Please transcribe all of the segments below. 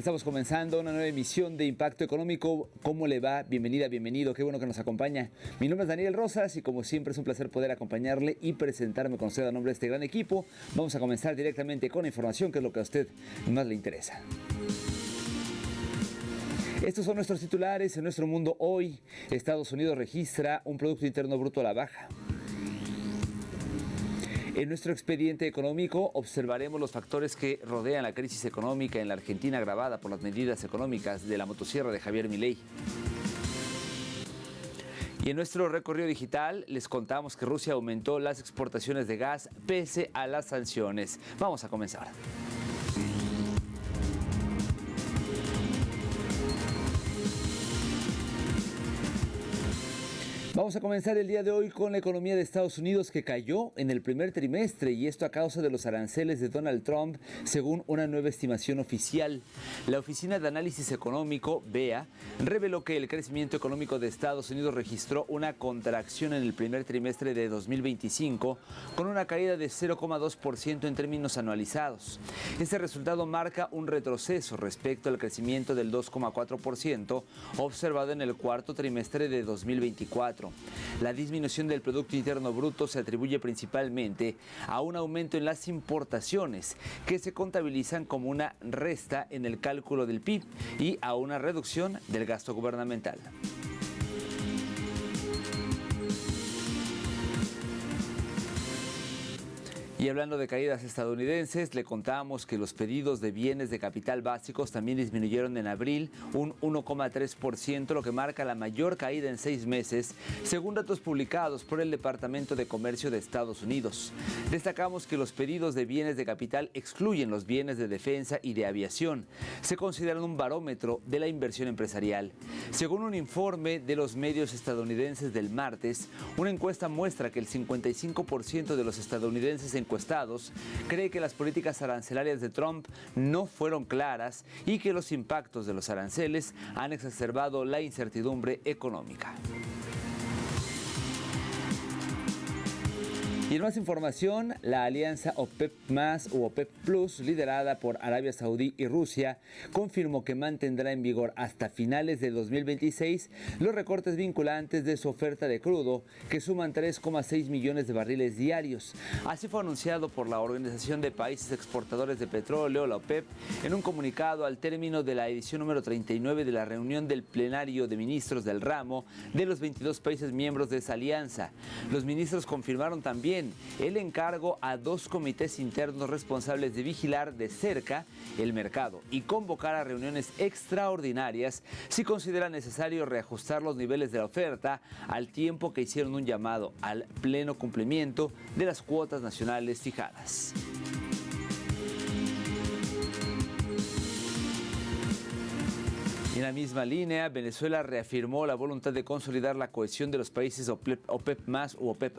Estamos comenzando una nueva emisión de Impacto Económico. ¿Cómo le va? Bienvenida, bienvenido. Qué bueno que nos acompaña. Mi nombre es Daniel Rosas y como siempre es un placer poder acompañarle y presentarme con usted a nombre de este gran equipo. Vamos a comenzar directamente con la información, que es lo que a usted más le interesa. Estos son nuestros titulares en nuestro mundo hoy. Estados Unidos registra un Producto Interno Bruto a la baja. En nuestro expediente económico observaremos los factores que rodean la crisis económica en la Argentina agravada por las medidas económicas de la motosierra de Javier Milei. Y en nuestro recorrido digital les contamos que Rusia aumentó las exportaciones de gas pese a las sanciones. Vamos a comenzar. Vamos a comenzar el día de hoy con la economía de Estados Unidos, que cayó en el primer trimestre, y esto a causa de los aranceles de Donald Trump, según una nueva estimación oficial. La Oficina de Análisis Económico, BEA, reveló que el crecimiento económico de Estados Unidos registró una contracción en el primer trimestre de 2025, con una caída de 0,2% en términos anualizados. Este resultado marca un retroceso respecto al crecimiento del 2,4% observado en el cuarto trimestre de 2024. La disminución del Producto Interno Bruto se atribuye principalmente a un aumento en las importaciones, que se contabilizan como una resta en el cálculo del PIB, y a una reducción del gasto gubernamental. Y hablando de caídas estadounidenses, le contamos que los pedidos de bienes de capital básicos también disminuyeron en abril un 1,3%, lo que marca la mayor caída en 6 meses, según datos publicados por el Departamento de Comercio de Estados Unidos. Destacamos que los pedidos de bienes de capital excluyen los bienes de defensa y de aviación. Se consideran un barómetro de la inversión empresarial. Según un informe de los medios estadounidenses del martes, una encuesta muestra que el 55% de los estadounidenses encuestados cree que las políticas arancelarias de Trump no fueron claras y que los impactos de los aranceles han exacerbado la incertidumbre económica. Y en más información, la alianza OPEP+ u OPEP+, liderada por Arabia Saudí y Rusia, confirmó que mantendrá en vigor hasta finales de 2026 los recortes vinculantes de su oferta de crudo, que suman 3,6 millones de barriles diarios. Así fue anunciado por la Organización de Países Exportadores de Petróleo, la OPEP, en un comunicado al término de la edición número 39 de la reunión del plenario de ministros del ramo de los 22 países miembros de esa alianza. Los ministros confirmaron también el encargo a 2 comités internos responsables de vigilar de cerca el mercado y convocar a reuniones extraordinarias si considera necesario reajustar los niveles de la oferta, al tiempo que hicieron un llamado al pleno cumplimiento de las cuotas nacionales fijadas. En la misma línea, Venezuela reafirmó la voluntad de consolidar la cohesión de los países OPEP+ u OPEP+.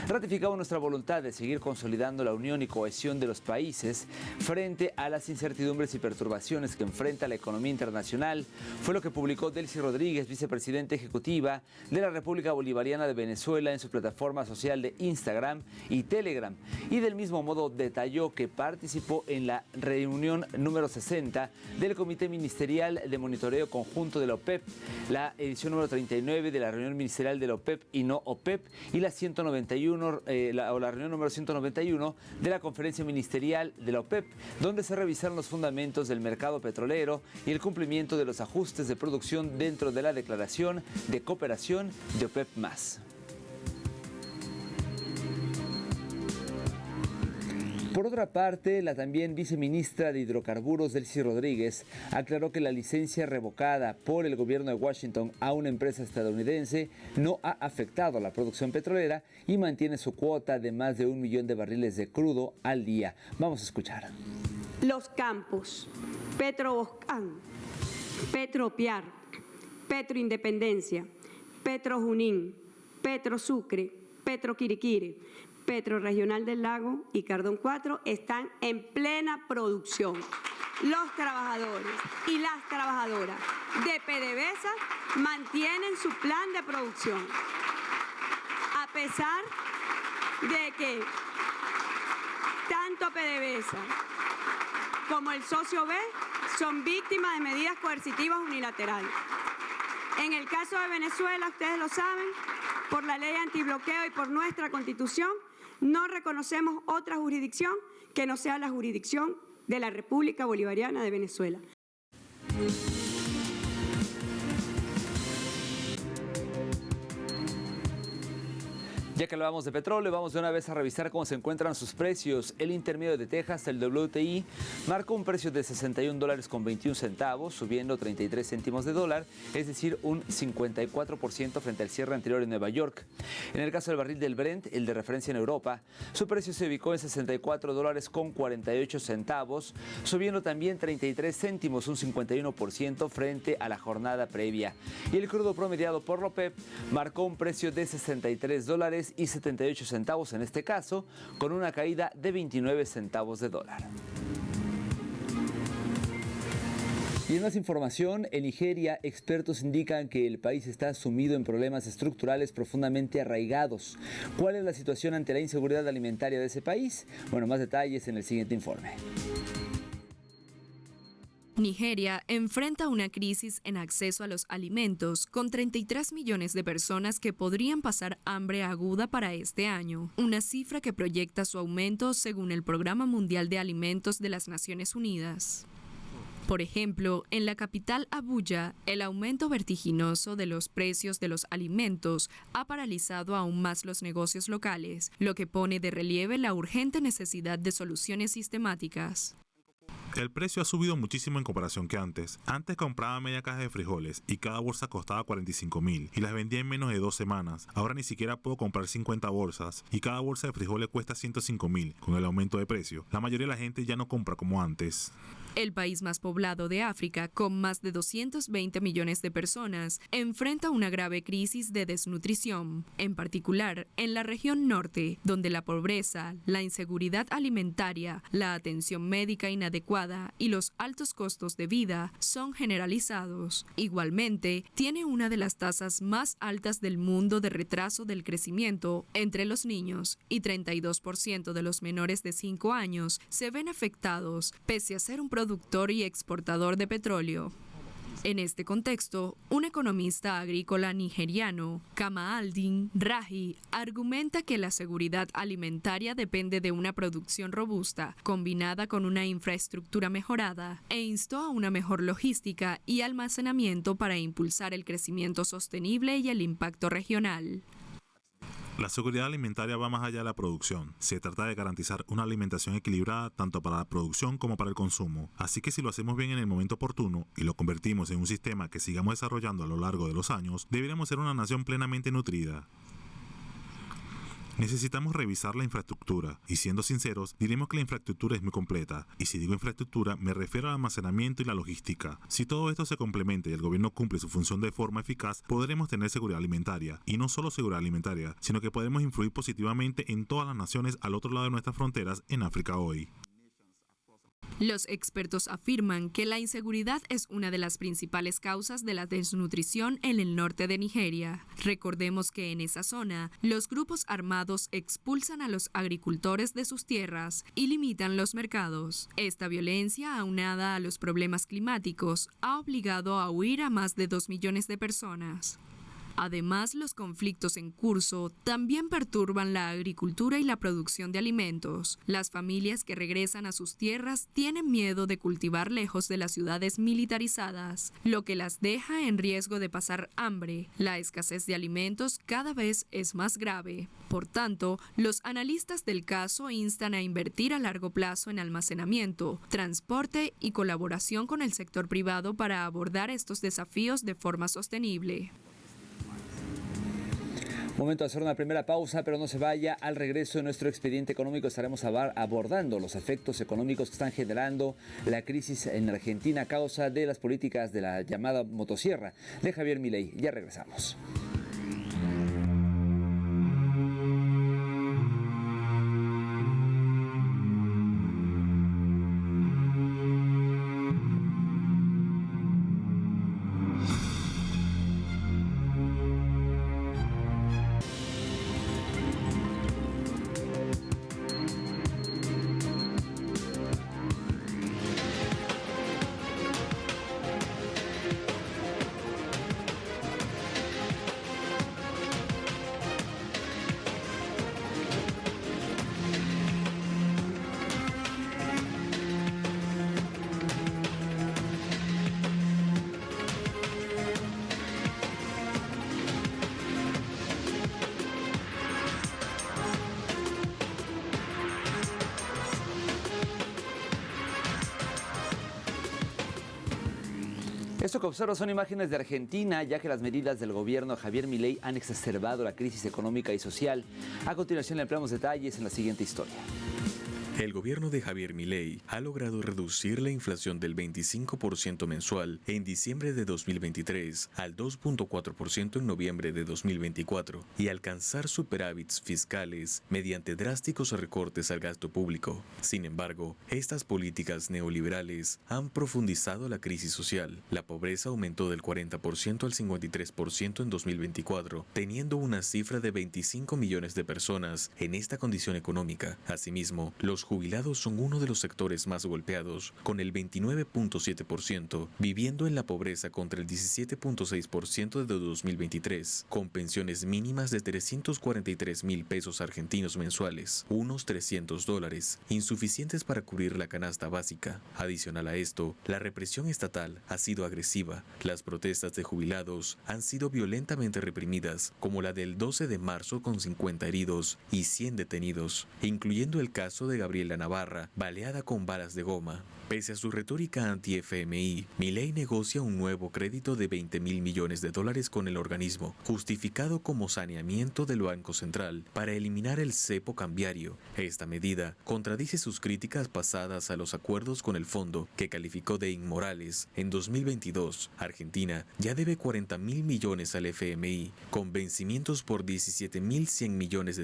Ratificamos nuestra voluntad de seguir consolidando la unión y cohesión de los países frente a las incertidumbres y perturbaciones que enfrenta la economía internacional, fue lo que publicó Delcy Rodríguez, vicepresidenta ejecutiva de la República Bolivariana de Venezuela, en su plataforma social de Instagram y Telegram. Y del mismo modo detalló que participó en la reunión número 60 del Comité Ministerial de Monitoreo Conjunto de la OPEP, la edición número 39 de la reunión ministerial de la OPEP y no OPEP, y la 191, la reunión número 191 de la conferencia ministerial de la OPEP, donde se revisaron los fundamentos del mercado petrolero y el cumplimiento de los ajustes de producción dentro de la declaración de cooperación de OPEP+. Por otra parte, la también viceministra de Hidrocarburos, Delcy Rodríguez, aclaró que la licencia revocada por el gobierno de Washington a una empresa estadounidense no ha afectado a la producción petrolera y mantiene su cuota de más de 1 millón de barriles de crudo al día. Vamos a escuchar. Los campos, Petroboscán, Petropiar, Petroindependencia, Petrojunín, Petrosucre, Petroquiriquiri, Petro Regional del Lago y Cardón 4 están en plena producción. Los trabajadores y las trabajadoras de PDVSA mantienen su plan de producción. A pesar de que tanto PDVSA como el socio B son víctimas de medidas coercitivas unilaterales. En el caso de Venezuela, ustedes lo saben, por la ley antibloqueo y por nuestra Constitución, no reconocemos otra jurisdicción que no sea la jurisdicción de la República Bolivariana de Venezuela. Ya que hablamos de petróleo, vamos de una vez a revisar cómo se encuentran sus precios. El intermedio de Texas, el WTI, marcó un precio de $61.21, subiendo 33 céntimos de dólar, es decir, un 54% frente al cierre anterior en Nueva York. En el caso del barril del Brent, el de referencia en Europa, su precio se ubicó en $64.48, subiendo también 33 céntimos, un 51% frente a la jornada previa. Y el crudo promediado por la OPEP marcó un precio de $63.78 en este caso, con una caída de 29 centavos de dólar. Y en más información, en Nigeria, expertos indican que el país está sumido en problemas estructurales profundamente arraigados. ¿Cuál es la situación ante la inseguridad alimentaria de ese país? Bueno, más detalles en el siguiente informe. Nigeria enfrenta una crisis en acceso a los alimentos, con 33 millones de personas que podrían pasar hambre aguda para este año, una cifra que proyecta su aumento según el Programa Mundial de Alimentos de las Naciones Unidas. Por ejemplo, en la capital Abuya, el aumento vertiginoso de los precios de los alimentos ha paralizado aún más los negocios locales, lo que pone de relieve la urgente necesidad de soluciones sistemáticas. El precio ha subido muchísimo en comparación que antes. Antes compraba media caja de frijoles y cada bolsa costaba 45.000 y las vendía en menos de 2 semanas. Ahora ni siquiera puedo comprar 50 bolsas y cada bolsa de frijoles cuesta 105.000 con el aumento de precio. La mayoría de la gente ya no compra como antes. El país más poblado de África, con más de 220 millones de personas, enfrenta una grave crisis de desnutrición, en particular en la región norte, donde la pobreza, la inseguridad alimentaria, la atención médica inadecuada y los altos costos de vida son generalizados. Igualmente, tiene una de las tasas más altas del mundo de retraso del crecimiento entre los niños y 32% de los menores de 5 años se ven afectados, pese a ser un productor y exportador de petróleo. En este contexto, un economista agrícola nigeriano, Kamaldeen Raji, argumenta que la seguridad alimentaria depende de una producción robusta, combinada con una infraestructura mejorada, e instó a una mejor logística y almacenamiento para impulsar el crecimiento sostenible y el impacto regional. La seguridad alimentaria va más allá de la producción. Se trata de garantizar una alimentación equilibrada tanto para la producción como para el consumo. Así que si lo hacemos bien en el momento oportuno y lo convertimos en un sistema que sigamos desarrollando a lo largo de los años, deberíamos ser una nación plenamente nutrida. Necesitamos revisar la infraestructura y, siendo sinceros, diremos que la infraestructura es muy completa. Y si digo infraestructura, me refiero al almacenamiento y la logística. Si todo esto se complementa y el gobierno cumple su función de forma eficaz, podremos tener seguridad alimentaria. Y no solo seguridad alimentaria, sino que podemos influir positivamente en todas las naciones al otro lado de nuestras fronteras en África hoy. Los expertos afirman que la inseguridad es una de las principales causas de la desnutrición en el norte de Nigeria. Recordemos que en esa zona, los grupos armados expulsan a los agricultores de sus tierras y limitan los mercados. Esta violencia, aunada a los problemas climáticos, ha obligado a huir a más de 2 millones de personas. Además, los conflictos en curso también perturban la agricultura y la producción de alimentos. Las familias que regresan a sus tierras tienen miedo de cultivar lejos de las ciudades militarizadas, lo que las deja en riesgo de pasar hambre. La escasez de alimentos cada vez es más grave. Por tanto, los analistas del caso instan a invertir a largo plazo en almacenamiento, transporte y colaboración con el sector privado para abordar estos desafíos de forma sostenible. Momento de hacer una primera pausa, pero no se vaya. Al regreso de nuestro expediente económico estaremos abordando los efectos económicos que están generando la crisis en Argentina a causa de las políticas de la llamada motosierra de Javier Milei. Ya regresamos. Esto que observo son imágenes de Argentina, ya que las medidas del gobierno de Javier Milei han exacerbado la crisis económica y social. A continuación le ampliamos detalles en la siguiente historia. El gobierno de Javier Milei ha logrado reducir la inflación del 25% mensual en diciembre de 2023 al 2.4% en noviembre de 2024 y alcanzar superávits fiscales mediante drásticos recortes al gasto público. Sin embargo, estas políticas neoliberales han profundizado la crisis social. La pobreza aumentó del 40% al 53% en 2024, teniendo una cifra de 25 millones de personas en esta condición económica. Asimismo, los jubilados son uno de los sectores más golpeados, con el 29.7%, viviendo en la pobreza contra el 17.6% de 2023, con pensiones mínimas de 343.000 pesos argentinos mensuales, unos $300, insuficientes para cubrir la canasta básica. Adicional a esto, la represión estatal ha sido agresiva. Las protestas de jubilados han sido violentamente reprimidas, como la del 12 de marzo con 50 heridos y 100 detenidos, incluyendo el caso de Gabriela Navarra, baleada con balas de goma. Pese a su retórica anti-FMI, Milei negocia un nuevo crédito de $20.000 millones con el organismo, justificado como saneamiento del Banco Central para eliminar el cepo cambiario. Esta medida contradice sus críticas pasadas a los acuerdos con el fondo, que calificó de inmorales. En 2022, Argentina ya debe $40.000 millones al FMI, con vencimientos por $17.100 millones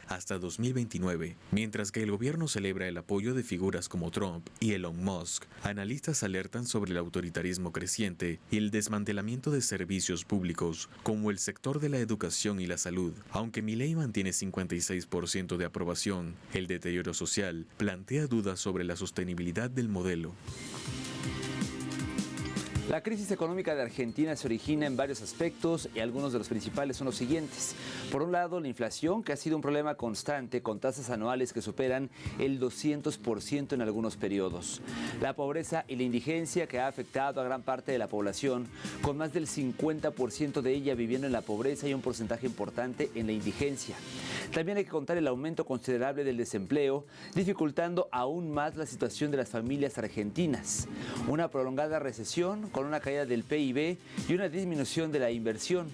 hasta 2029, mientras que el gobierno celebra el apoyo de figuras como Trump y Elon Musk. Analistas alertan sobre el autoritarismo creciente y el desmantelamiento de servicios públicos, como el sector de la educación y la salud. Aunque Milei mantiene 56% de aprobación, el deterioro social plantea dudas sobre la sostenibilidad del modelo. La crisis económica de Argentina se origina en varios aspectos y algunos de los principales son los siguientes. Por un lado, la inflación, que ha sido un problema constante con tasas anuales que superan el 200% en algunos periodos. La pobreza y la indigencia, que ha afectado a gran parte de la población, con más del 50% de ella viviendo en la pobreza y un porcentaje importante en la indigencia. También hay que contar el aumento considerable del desempleo, dificultando aún más la situación de las familias argentinas. Una prolongada recesión con una caída del PIB y una disminución de la inversión.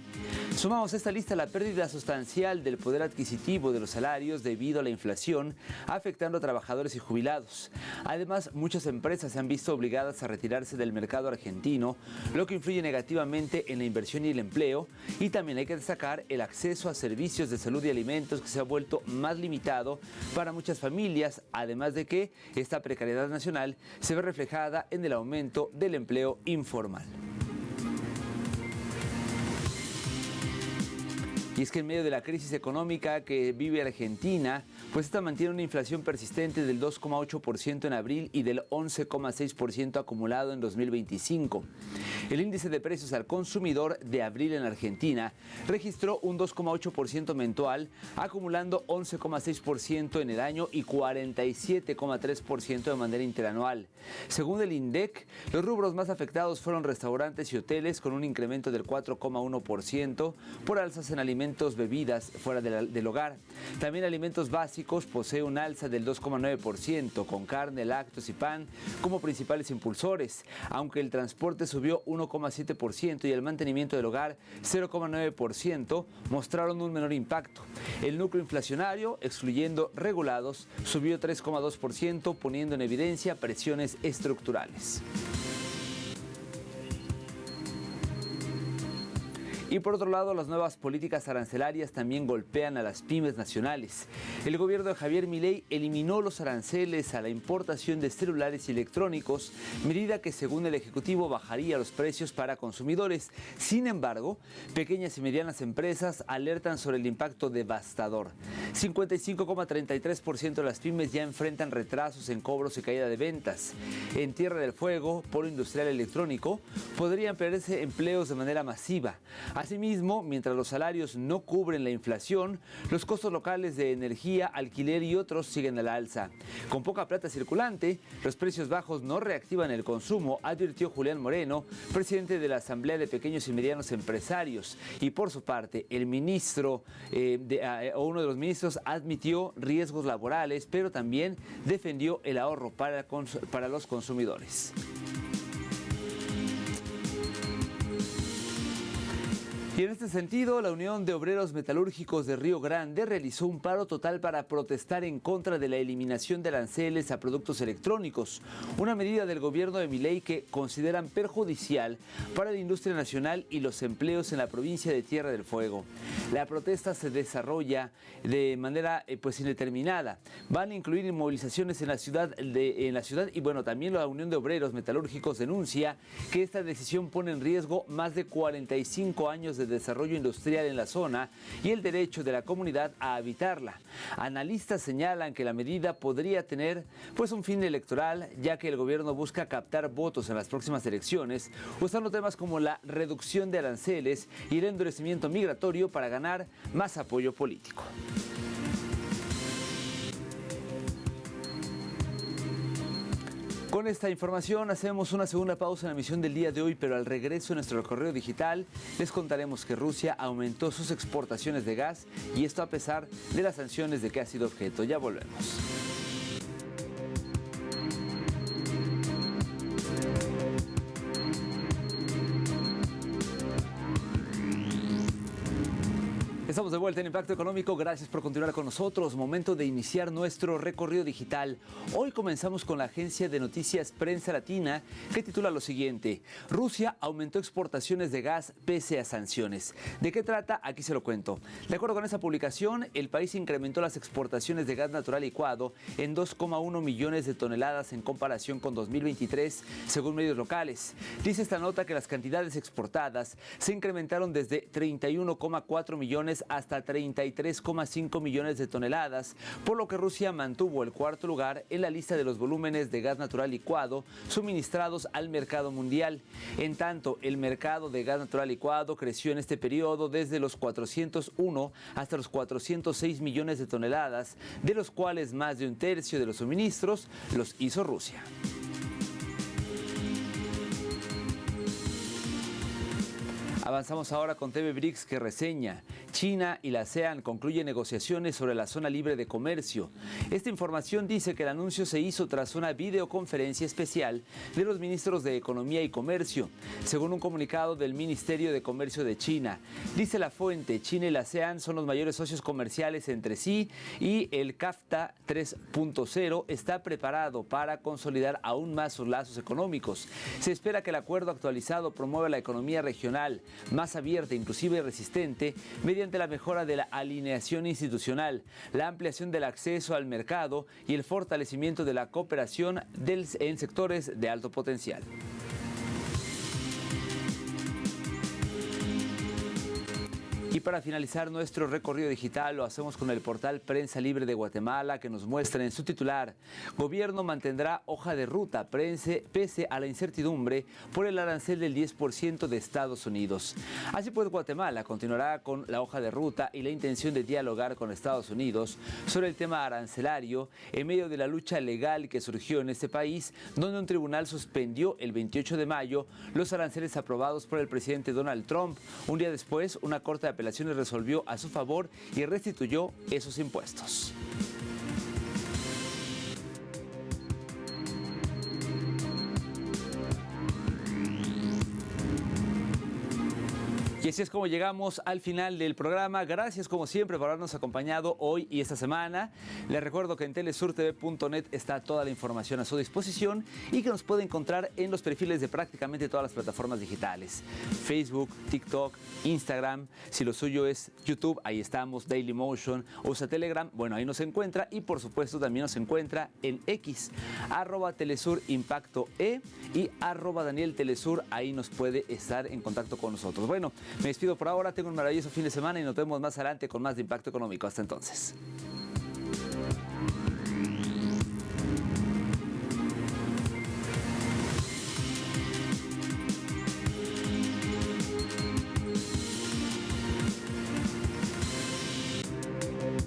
Sumamos a esta lista la pérdida sustancial del poder adquisitivo de los salarios debido a la inflación, afectando a trabajadores y jubilados. Además, muchas empresas se han visto obligadas a retirarse del mercado argentino, lo que influye negativamente en la inversión y el empleo. Y también hay que destacar el acceso a servicios de salud y alimentos, que se ha vuelto más limitado para muchas familias, además de que esta precariedad nacional se ve reflejada en el aumento del empleo informal. Y es que en medio de la crisis económica que vive Argentina, pues esta mantiene una inflación persistente del 2,8% en abril y del 11,6% acumulado en 2025. El índice de precios al consumidor de abril en Argentina registró un 2,8% mensual, acumulando 11,6% en el año y 47,3% de manera interanual. Según el INDEC, los rubros más afectados fueron restaurantes y hoteles, con un incremento del 4,1% por alzas en alimentos, bebidas fuera del hogar. También alimentos básicos posee un alza del 2,9%, con carne, lácteos y pan como principales impulsores, aunque el transporte subió 1,7% y el mantenimiento del hogar 0,9% mostraron un menor impacto. El núcleo inflacionario, excluyendo regulados, subió 3,2%, poniendo en evidencia presiones estructurales. Y por otro lado, las nuevas políticas arancelarias también golpean a las pymes nacionales. El gobierno de Javier Milei eliminó los aranceles a la importación de celulares y electrónicos, medida que según el Ejecutivo bajaría los precios para consumidores. Sin embargo, pequeñas y medianas empresas alertan sobre el impacto devastador. 55,33% de las pymes ya enfrentan retrasos en cobros y caída de ventas. En Tierra del Fuego, polo industrial electrónico, podrían perderse empleos de manera masiva. Asimismo, mientras los salarios no cubren la inflación, los costos locales de energía, alquiler y otros siguen a la alza. Con poca plata circulante, los precios bajos no reactivan el consumo, advirtió Julián Moreno, presidente de la Asamblea de Pequeños y Medianos Empresarios. Y por su parte, el ministro uno de los ministros admitió riesgos laborales, pero también defendió el ahorro para los consumidores. Y en este sentido, la Unión de Obreros Metalúrgicos de Río Grande realizó un paro total para protestar en contra de la eliminación de aranceles a productos electrónicos, una medida del gobierno de Milei que consideran perjudicial para la industria nacional y los empleos en la provincia de Tierra del Fuego. La protesta se desarrolla de manera indeterminada. Van a incluir movilizaciones en la ciudad y bueno, también la Unión de Obreros Metalúrgicos denuncia que esta decisión pone en riesgo más de 45 años de desarrollo industrial en la zona y el derecho de la comunidad a habitarla. Analistas señalan que la medida podría tener un fin electoral, ya que el gobierno busca captar votos en las próximas elecciones, usando temas como la reducción de aranceles y el endurecimiento migratorio para ganar más apoyo político. Con esta información hacemos una segunda pausa en la emisión del día de hoy, pero al regreso en nuestro recorrido digital les contaremos que Rusia aumentó sus exportaciones de gas y esto a pesar de las sanciones de que ha sido objeto. Ya volvemos. Estamos de vuelta en Impacto Económico. Gracias por continuar con nosotros. Momento de iniciar nuestro recorrido digital. Hoy comenzamos con la agencia de noticias Prensa Latina, que titula lo siguiente: Rusia aumentó exportaciones de gas pese a sanciones. ¿De qué trata? Aquí se lo cuento. De acuerdo con esa publicación, el país incrementó las exportaciones de gas natural licuado en 2,1 millones de toneladas en comparación con 2023, según medios locales. Dice esta nota que las cantidades exportadas se incrementaron desde 31,4 millones hasta 33,5 millones de toneladas, por lo que Rusia mantuvo el cuarto lugar en la lista de los volúmenes de gas natural licuado suministrados al mercado mundial. En tanto, el mercado de gas natural licuado creció en este periodo desde los 401 hasta los 406 millones de toneladas, de los cuales más de un tercio de los suministros los hizo Rusia. Avanzamos ahora con TV Brix, que reseña: China y la ASEAN concluyen negociaciones sobre la zona libre de comercio. Esta información dice que el anuncio se hizo tras una videoconferencia especial de los ministros de Economía y Comercio, según un comunicado del Ministerio de Comercio de China. Dice la fuente: China y la ASEAN son los mayores socios comerciales entre sí y el CAFTA 3.0 está preparado para consolidar aún más sus lazos económicos. Se espera que el acuerdo actualizado promueva la economía regional más abierta, inclusiva y resistente, mediante la mejora de la alineación institucional, la ampliación del acceso al mercado y el fortalecimiento de la cooperación en sectores de alto potencial. Y para finalizar nuestro recorrido digital lo hacemos con el portal Prensa Libre de Guatemala, que nos muestra en su titular: Gobierno mantendrá hoja de ruta pese a la incertidumbre por el arancel del 10% de Estados Unidos. Así pues, Guatemala continuará con la hoja de ruta y la intención de dialogar con Estados Unidos sobre el tema arancelario en medio de la lucha legal que surgió en este país, donde un tribunal suspendió el 28 de mayo los aranceles aprobados por el presidente Donald Trump. Un día después, una corte de apelaciones resolvió a su favor y restituyó esos impuestos. Y así es como llegamos al final del programa. Gracias como siempre por habernos acompañado hoy y esta semana. Les recuerdo que en telesurtv.net está toda la información a su disposición y que nos puede encontrar en los perfiles de prácticamente todas las plataformas digitales: Facebook, TikTok, Instagram. Si lo suyo es YouTube, ahí estamos. Dailymotion, usa Telegram, bueno, ahí nos encuentra. Y por supuesto también nos encuentra en X, @TelesurImpactoE y @DanielTelesur. Ahí nos puede estar en contacto con nosotros. Bueno, me despido por ahora, tengo un maravilloso fin de semana y nos vemos más adelante con más de Impacto Económico. Hasta entonces.